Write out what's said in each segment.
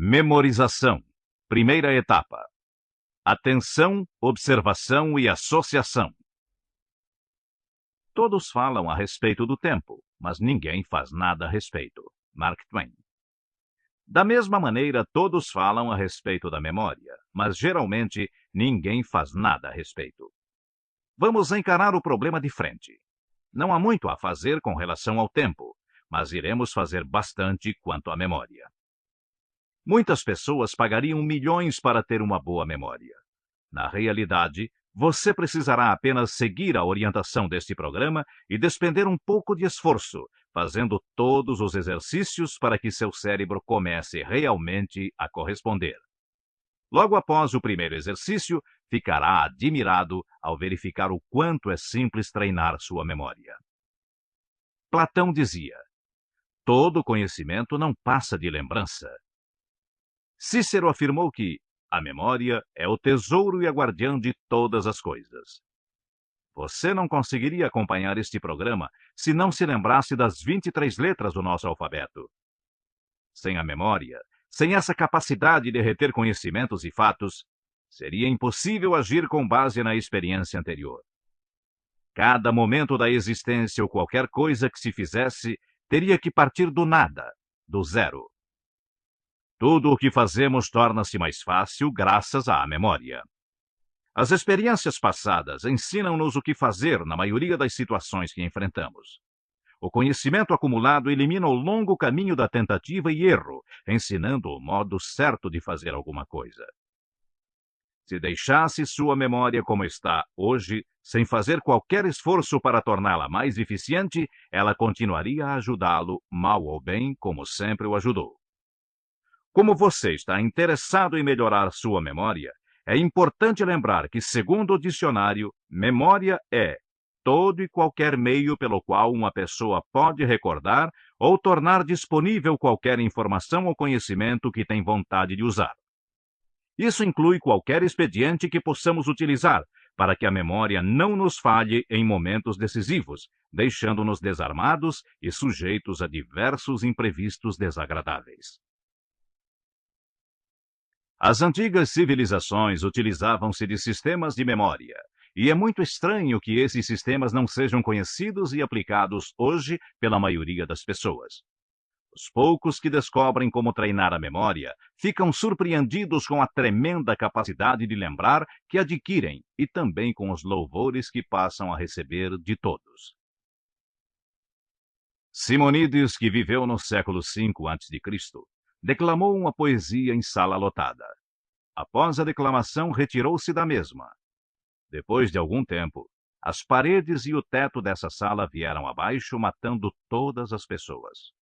Memorização. Primeira etapa. Atenção, observação e associação. Todos falam a respeito do tempo, mas ninguém faz nada a respeito. Mark Twain. Da mesma maneira, todos falam a respeito da memória, mas geralmente ninguém faz nada a respeito. Vamos encarar o problema de frente. Não há muito a fazer com relação ao tempo, mas iremos fazer bastante quanto à memória. Muitas pessoas pagariam milhões para ter uma boa memória. Na realidade, você precisará apenas seguir a orientação deste programa e despender um pouco de esforço, fazendo todos os exercícios para que seu cérebro comece realmente a corresponder. Logo após o primeiro exercício, ficará admirado ao verificar o quanto é simples treinar sua memória. Platão dizia: todo conhecimento não passa de lembrança. Cícero afirmou que a memória é o tesouro e a guardiã de todas as coisas. Você não conseguiria acompanhar este programa se não se lembrasse das 23 letras do nosso alfabeto. Sem a memória, sem essa capacidade de reter conhecimentos e fatos, seria impossível agir com base na experiência anterior. Cada momento da existência ou qualquer coisa que se fizesse teria que partir do nada, do zero. Tudo o que fazemos torna-se mais fácil graças à memória. As experiências passadas ensinam-nos o que fazer na maioria das situações que enfrentamos. O conhecimento acumulado elimina o longo caminho da tentativa e erro, ensinando o modo certo de fazer alguma coisa. Se deixasse sua memória como está hoje, sem fazer qualquer esforço para torná-la mais eficiente, ela continuaria a ajudá-lo, mal ou bem, como sempre o ajudou. Como você está interessado em melhorar sua memória, é importante lembrar que, segundo o dicionário, memória é todo e qualquer meio pelo qual uma pessoa pode recordar ou tornar disponível qualquer informação ou conhecimento que tem vontade de usar. Isso inclui qualquer expediente que possamos utilizar para que a memória não nos falhe em momentos decisivos, deixando-nos desarmados e sujeitos a diversos imprevistos desagradáveis. As antigas civilizações utilizavam-se de sistemas de memória, e é muito estranho que esses sistemas não sejam conhecidos e aplicados hoje pela maioria das pessoas. Os poucos que descobrem como treinar a memória ficam surpreendidos com a tremenda capacidade de lembrar que adquirem e também com os louvores que passam a receber de todos. Simonides, que viveu no século V a.C., declamou uma poesia em sala lotada. Após a declamação, retirou-se da mesma. Depois de algum tempo, as paredes e o teto dessa sala vieram abaixo, matando todas as pessoas.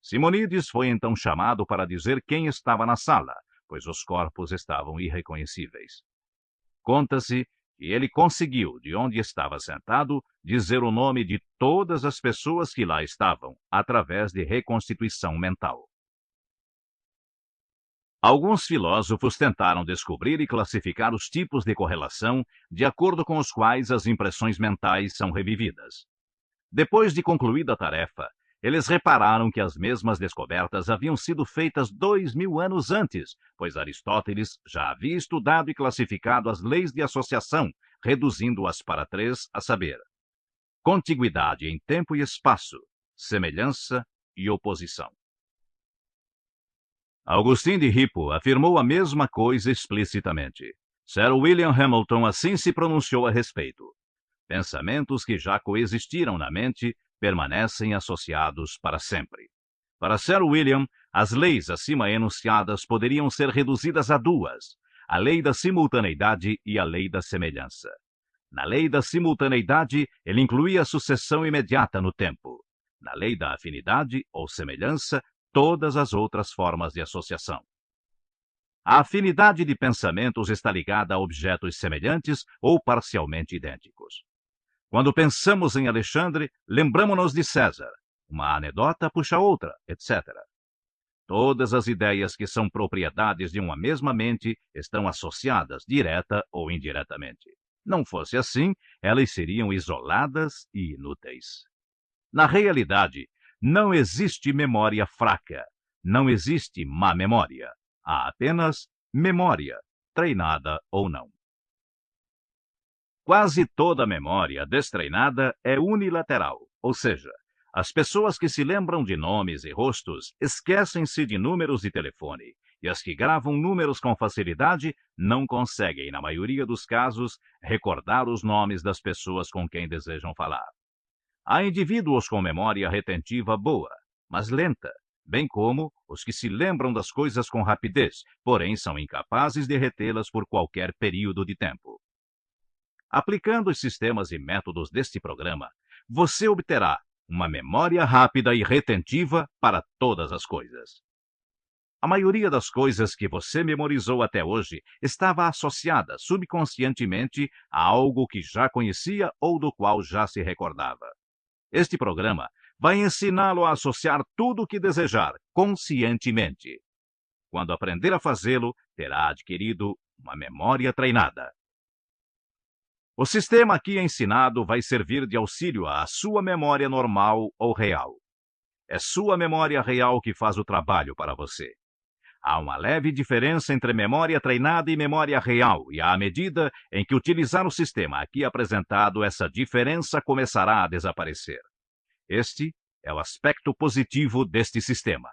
Simonides foi então chamado para dizer quem estava na sala, pois os corpos estavam irreconhecíveis. Conta-se que ele conseguiu, de onde estava sentado, dizer o nome de todas as pessoas que lá estavam, através de reconstituição mental. Alguns filósofos tentaram descobrir e classificar os tipos de correlação de acordo com os quais as impressões mentais são revividas. Depois de concluída a tarefa, eles repararam que as mesmas descobertas haviam sido feitas 2000 anos antes, pois Aristóteles já havia estudado e classificado as leis de associação, reduzindo-as para 3, a saber: contiguidade em tempo e espaço, semelhança e oposição. Augustin de Hippo afirmou a mesma coisa explicitamente. Sir William Hamilton assim se pronunciou a respeito. Pensamentos que já coexistiram na mente permanecem associados para sempre. Para Sir William, as leis acima enunciadas poderiam ser reduzidas a 2, a lei da simultaneidade e a lei da semelhança. Na lei da simultaneidade, ele incluía a sucessão imediata no tempo. Na lei da afinidade ou semelhança, todas as outras formas de associação. A afinidade de pensamentos está ligada a objetos semelhantes ou parcialmente idênticos. Quando pensamos em Alexandre, lembramos-nos de César. Uma anedota puxa outra, etc. Todas as ideias que são propriedades de uma mesma mente estão associadas, direta ou indiretamente. Não fosse assim, elas seriam isoladas e inúteis. Na realidade, não existe memória fraca. Não existe má memória. Há apenas memória, treinada ou não. Quase toda memória destreinada é unilateral, ou seja, as pessoas que se lembram de nomes e rostos esquecem-se de números de telefone, e as que gravam números com facilidade não conseguem, na maioria dos casos, recordar os nomes das pessoas com quem desejam falar. Há indivíduos com memória retentiva boa, mas lenta, bem como os que se lembram das coisas com rapidez, porém são incapazes de retê-las por qualquer período de tempo. Aplicando os sistemas e métodos deste programa, você obterá uma memória rápida e retentiva para todas as coisas. A maioria das coisas que você memorizou até hoje estava associada subconscientemente a algo que já conhecia ou do qual já se recordava. Este programa vai ensiná-lo a associar tudo o que desejar conscientemente. Quando aprender a fazê-lo, terá adquirido uma memória treinada. O sistema aqui ensinado vai servir de auxílio à sua memória normal ou real. É sua memória real que faz o trabalho para você. Há uma leve diferença entre memória treinada e memória real, e à medida em que utilizar o sistema aqui apresentado, essa diferença começará a desaparecer. Este é o aspecto positivo deste sistema.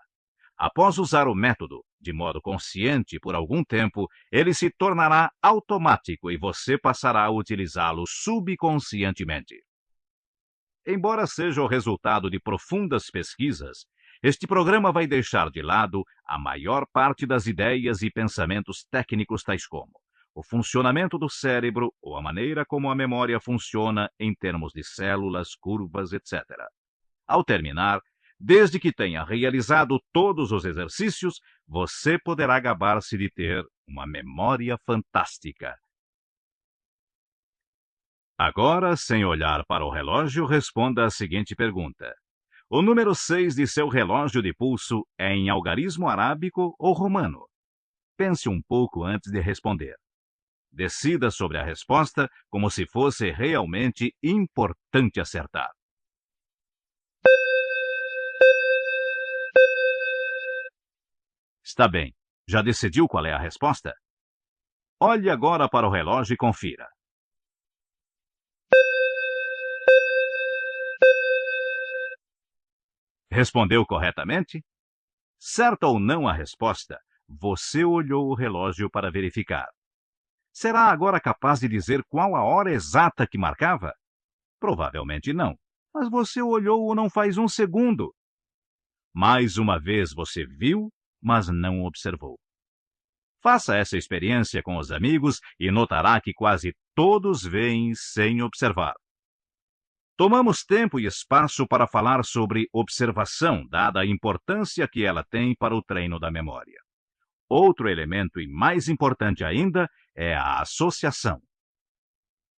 Após usar o método de modo consciente por algum tempo, ele se tornará automático e você passará a utilizá-lo subconscientemente. Embora seja o resultado de profundas pesquisas, este programa vai deixar de lado a maior parte das ideias e pensamentos técnicos tais como o funcionamento do cérebro ou a maneira como a memória funciona em termos de células, curvas, etc. Ao terminar, desde que tenha realizado todos os exercícios, você poderá gabar-se de ter uma memória fantástica. Agora, sem olhar para o relógio, responda a seguinte pergunta. O número 6 de seu relógio de pulso é em algarismo arábico ou romano? Pense um pouco antes de responder. Decida sobre a resposta como se fosse realmente importante acertar. Está bem. Já decidiu qual é a resposta? Olhe agora para o relógio e confira. Respondeu corretamente? Certa ou não a resposta, você olhou o relógio para verificar. Será agora capaz de dizer qual a hora exata que marcava? Provavelmente não, mas você olhou-o não faz um segundo. Mais uma vez você viu, mas não observou. Faça essa experiência com os amigos e notará que quase todos veem sem observar. Tomamos tempo e espaço para falar sobre observação, dada a importância que ela tem para o treino da memória. Outro elemento, e mais importante ainda, é a associação.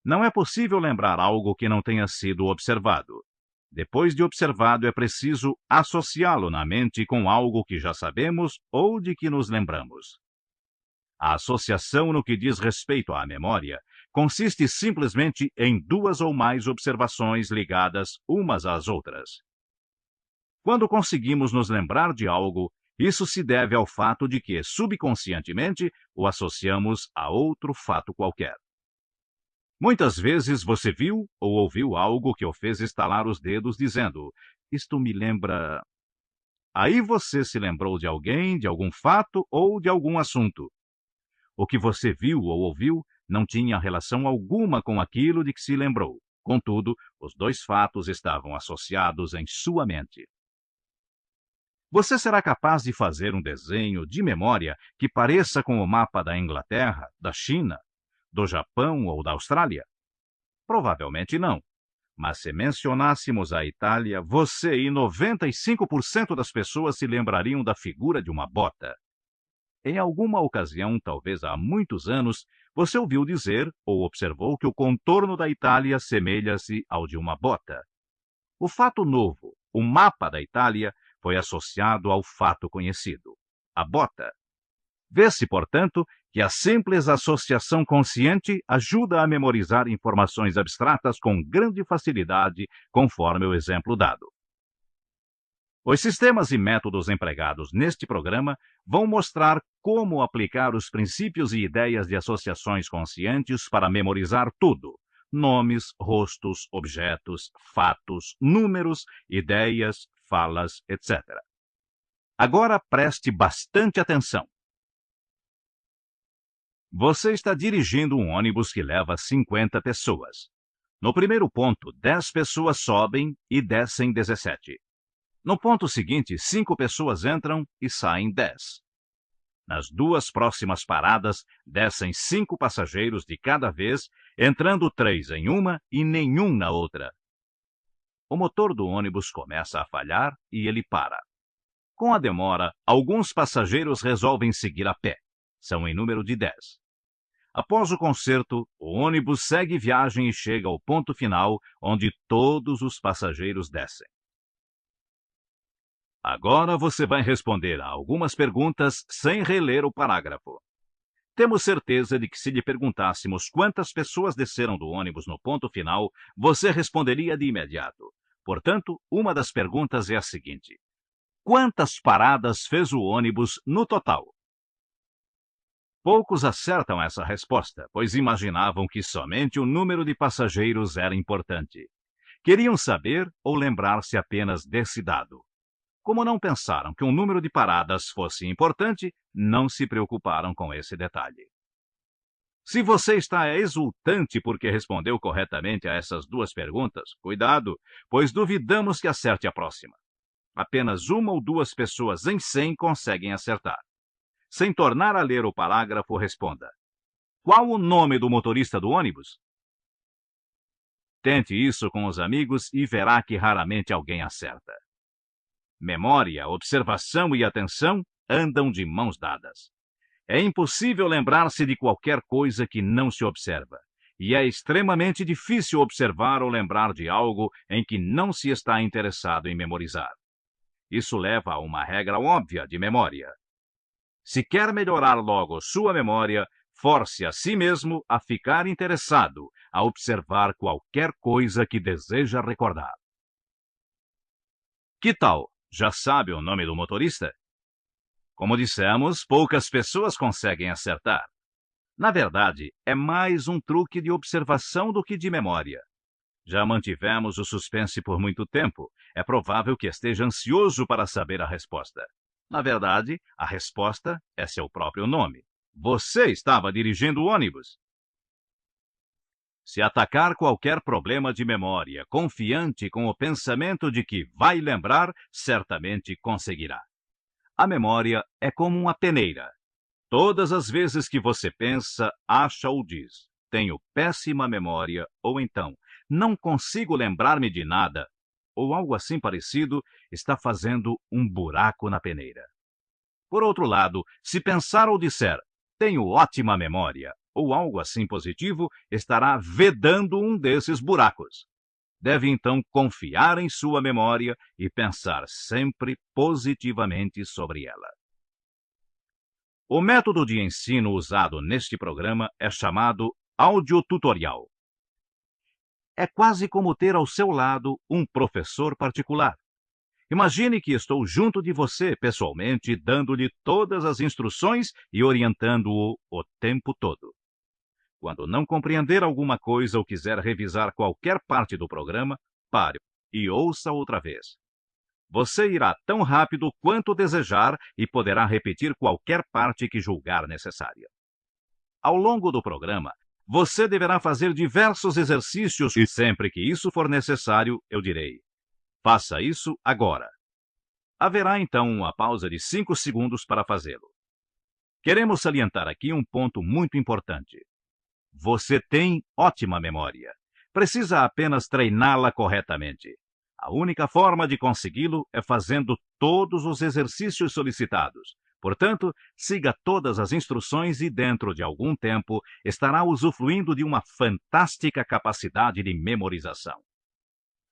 Não é possível lembrar algo que não tenha sido observado. Depois de observado, é preciso associá-lo na mente com algo que já sabemos ou de que nos lembramos. A associação no que diz respeito à memória consiste simplesmente em duas ou mais observações ligadas umas às outras. Quando conseguimos nos lembrar de algo, isso se deve ao fato de que, subconscientemente, o associamos a outro fato qualquer. Muitas vezes você viu ou ouviu algo que o fez estalar os dedos dizendo, isto me lembra... Aí você se lembrou de alguém, de algum fato ou de algum assunto. O que você viu ou ouviu não tinha relação alguma com aquilo de que se lembrou. Contudo, os dois fatos estavam associados em sua mente. Você será capaz de fazer um desenho de memória que pareça com o mapa da Inglaterra, da China, do Japão ou da Austrália? Provavelmente não. Mas se mencionássemos a Itália, você e 95% das pessoas se lembrariam da figura de uma bota. Em alguma ocasião, talvez há muitos anos, você ouviu dizer ou observou que o contorno da Itália semelha-se ao de uma bota. O fato novo, o mapa da Itália, foi associado ao fato conhecido, a bota. Vê-se, portanto, que a simples associação consciente ajuda a memorizar informações abstratas com grande facilidade, conforme o exemplo dado. Os sistemas e métodos empregados neste programa vão mostrar como aplicar os princípios e ideias de associações conscientes para memorizar tudo: nomes, rostos, objetos, fatos, números, ideias, falas, etc. Agora preste bastante atenção. Você está dirigindo um ônibus que leva 50 pessoas. No primeiro ponto, 10 pessoas sobem e descem 17. No ponto seguinte, 5 pessoas entram e saem 10. Nas duas próximas paradas, descem 5 passageiros de cada vez, entrando 3 em uma e nenhum na outra. O motor do ônibus começa a falhar e ele para. Com a demora, alguns passageiros resolvem seguir a pé. São em número de 10. Após o conserto, o ônibus segue viagem e chega ao ponto final, onde todos os passageiros descem. Agora você vai responder a algumas perguntas sem reler o parágrafo. Temos certeza de que se lhe perguntássemos quantas pessoas desceram do ônibus no ponto final, você responderia de imediato. Portanto, uma das perguntas é a seguinte: quantas paradas fez o ônibus no total? Poucos acertam essa resposta, pois imaginavam que somente o número de passageiros era importante. Queriam saber ou lembrar-se apenas desse dado. Como não pensaram que o número de paradas fosse importante, não se preocuparam com esse detalhe. Se você está exultante porque respondeu corretamente a essas duas perguntas, cuidado, pois duvidamos que acerte a próxima. Apenas uma ou duas pessoas em 100 conseguem acertar. Sem tornar a ler o parágrafo, responda: qual o nome do motorista do ônibus? Tente isso com os amigos e verá que raramente alguém acerta. Memória, observação e atenção andam de mãos dadas. É impossível lembrar-se de qualquer coisa que não se observa, e é extremamente difícil observar ou lembrar de algo em que não se está interessado em memorizar. Isso leva a uma regra óbvia de memória. Se quer melhorar logo sua memória, force a si mesmo a ficar interessado, a observar qualquer coisa que deseja recordar. Que tal? Já sabe o nome do motorista? Como dissemos, poucas pessoas conseguem acertar. Na verdade, é mais um truque de observação do que de memória. Já mantivemos o suspense por muito tempo. É provável que esteja ansioso para saber a resposta. Na verdade, a resposta é seu próprio nome. Você estava dirigindo o ônibus. Se atacar qualquer problema de memória, confiante com o pensamento de que vai lembrar, certamente conseguirá. A memória é como uma peneira. Todas as vezes que você pensa, acha ou diz: tenho péssima memória, ou então, não consigo lembrar-me de nada, ou algo assim parecido, está fazendo um buraco na peneira. Por outro lado, se pensar ou disser: tenho ótima memória, ou algo assim positivo, estará vedando um desses buracos. Deve então confiar em sua memória e pensar sempre positivamente sobre ela. O método de ensino usado neste programa é chamado audiotutorial. É quase como ter ao seu lado um professor particular. Imagine que estou junto de você pessoalmente, dando-lhe todas as instruções e orientando-o o tempo todo. Quando não compreender alguma coisa ou quiser revisar qualquer parte do programa, pare e ouça outra vez. Você irá tão rápido quanto desejar e poderá repetir qualquer parte que julgar necessária. Ao longo do programa, você deverá fazer diversos exercícios e sempre que isso for necessário, eu direi: faça isso agora. Haverá então uma pausa de 5 segundos para fazê-lo. Queremos salientar aqui um ponto muito importante. Você tem ótima memória. Precisa apenas treiná-la corretamente. A única forma de consegui-lo é fazendo todos os exercícios solicitados. Portanto, siga todas as instruções e, dentro de algum tempo, estará usufruindo de uma fantástica capacidade de memorização.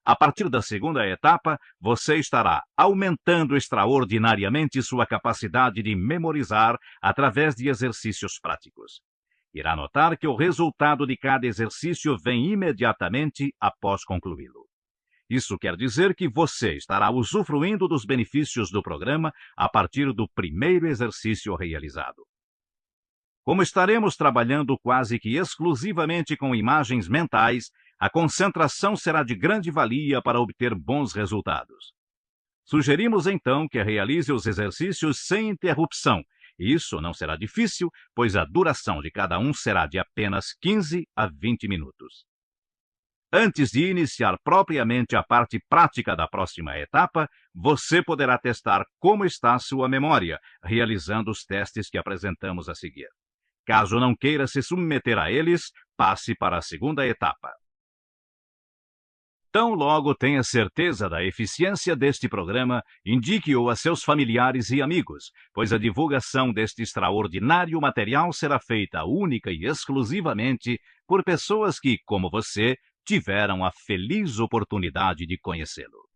A partir da segunda etapa, você estará aumentando extraordinariamente sua capacidade de memorizar através de exercícios práticos. Irá notar que o resultado de cada exercício vem imediatamente após concluí-lo. Isso quer dizer que você estará usufruindo dos benefícios do programa a partir do primeiro exercício realizado. Como estaremos trabalhando quase que exclusivamente com imagens mentais, a concentração será de grande valia para obter bons resultados. Sugerimos então que realize os exercícios sem interrupção. Isso não será difícil, pois a duração de cada um será de apenas 15 a 20 minutos. Antes de iniciar propriamente a parte prática da próxima etapa, você poderá testar como está a sua memória, realizando os testes que apresentamos a seguir. Caso não queira se submeter a eles, passe para a segunda etapa. Tão logo tenha certeza da eficiência deste programa, indique-o a seus familiares e amigos, pois a divulgação deste extraordinário material será feita única e exclusivamente por pessoas que, como você, tiveram a feliz oportunidade de conhecê-lo.